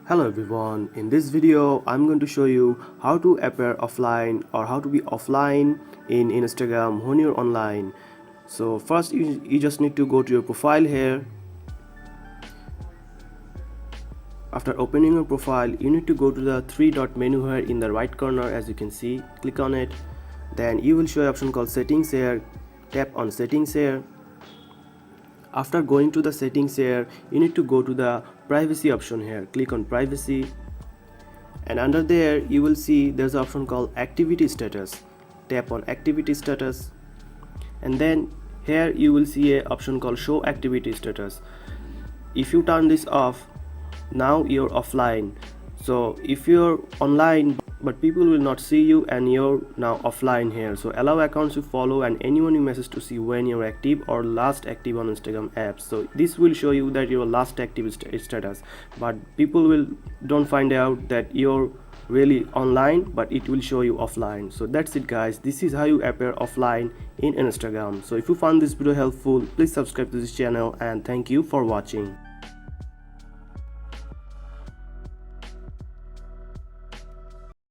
Hello everyone, in this video I'm going to show you how to appear offline or how to be offline in Instagram when you're online. So first you just need to go to your profile here. After opening your profile, you need to go to the three dot menu here in the right corner, as you can see. Click on it. Then you will show an option called settings here. Tap on settings here. After going to the settings here, you need to go to the privacy option here. Click on privacy, and under there you will see there's an option called activity status. Tap on activity status, and then here you will see an option called show activity status. If you turn this off, now you're offline. So if you're online but people will not see you and you're now offline here, so allow accounts to follow and anyone you message to see when you're active or last active on Instagram apps. So this will show you that your last active status, but people will don't find out that you're really online, but it will show you offline. So that's it guys, this is how you appear offline in Instagram. So if you found this video helpful, please subscribe to this channel and thank you for watching.